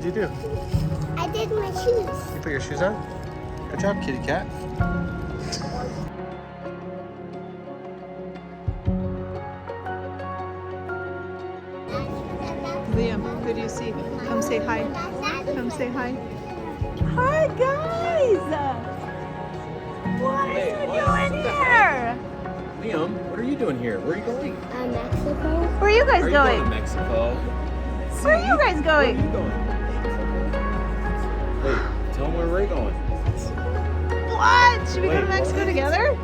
you do? I did my shoes. You put your shoes on? Good job, kitty cat. Liam, who do you see? Come say hi. Come say hi. Hi, guys! What are you doing here? Liam, what are you doing here? Where are you going? Mexico. Where are you guys Are you going to Mexico? Where are you guys Where are going? you going? Wait, tell them where we're going. What? Should we go Wait, to Mexico what? together?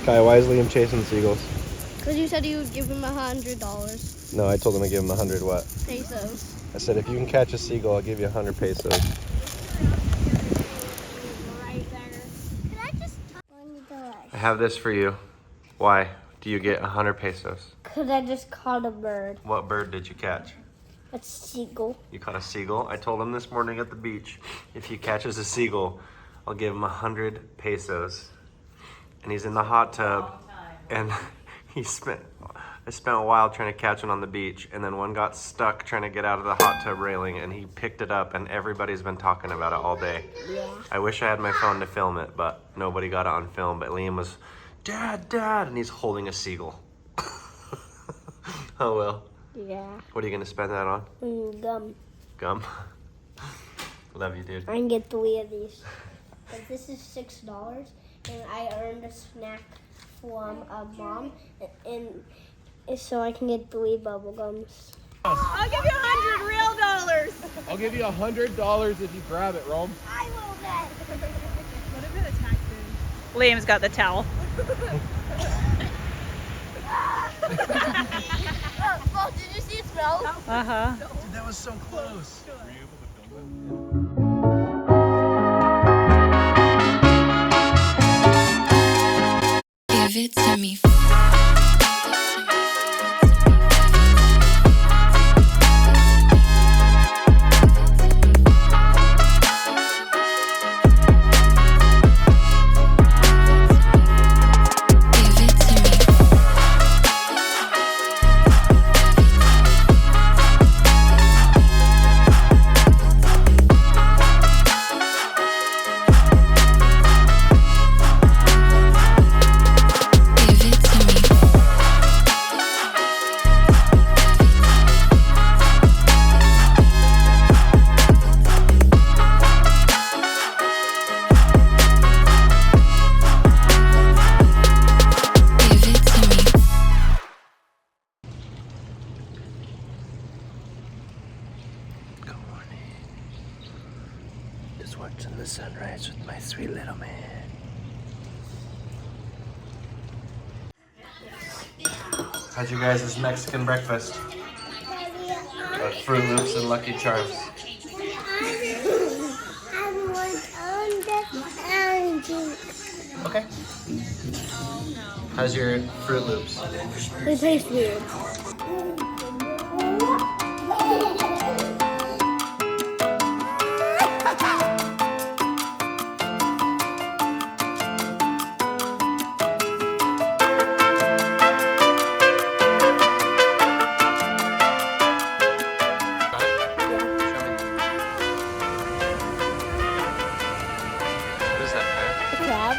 Kai, why is Liam chasing seagulls? Because you said you would give him $100 No, I told him to give him 100 what? pesos. I said, if you can catch a seagull, I'll give you 100 pesos. Right there. Can I just I have this for you. Why do you get 100 pesos? Because I just caught a bird. What bird did you catch? A seagull. You caught a seagull? I told him this morning at the beach, if he catches a seagull, I'll give him 100 pesos. And he's in the hot tub, and I spent a while trying to catch one on the beach, and then one got stuck trying to get out of the hot tub railing, and he picked it up, and everybody's been talking about it all day. Yeah. I wish I had my phone to film it, but nobody got it on film. But Liam was, Dad, Dad, and he's holding a seagull. Oh well. Yeah. What are you gonna spend that on? Gum. Gum? Love you, dude. I can get 3 of these. But this is $6, and I earned a snack from Mom, and so I can get 3 bubble gums. I'll give you 100 real dollars. I'll give you $100 if you grab it, Rome. I will bet. What if it attacked him? Liam's got the towel. Oh, did you see it smell? Uh-huh. Dude, that was so close. Give it to me. Just watching the sunrise with my sweet little man. How's you guys' Mexican breakfast? Fruit Loops and Lucky Charms. Okay. How's your Fruit Loops? They taste weird. What is that, man? A crab?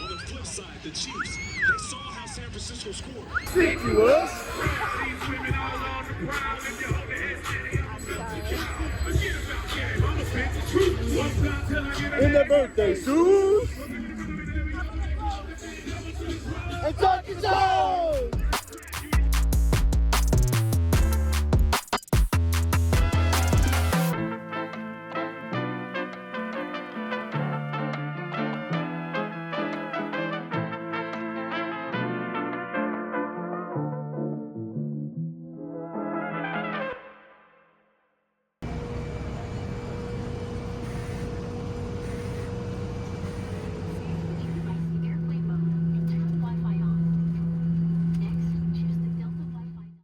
On the flip side, the Chiefs, they saw how San Francisco scored. In the birthday suit. And touch your toes.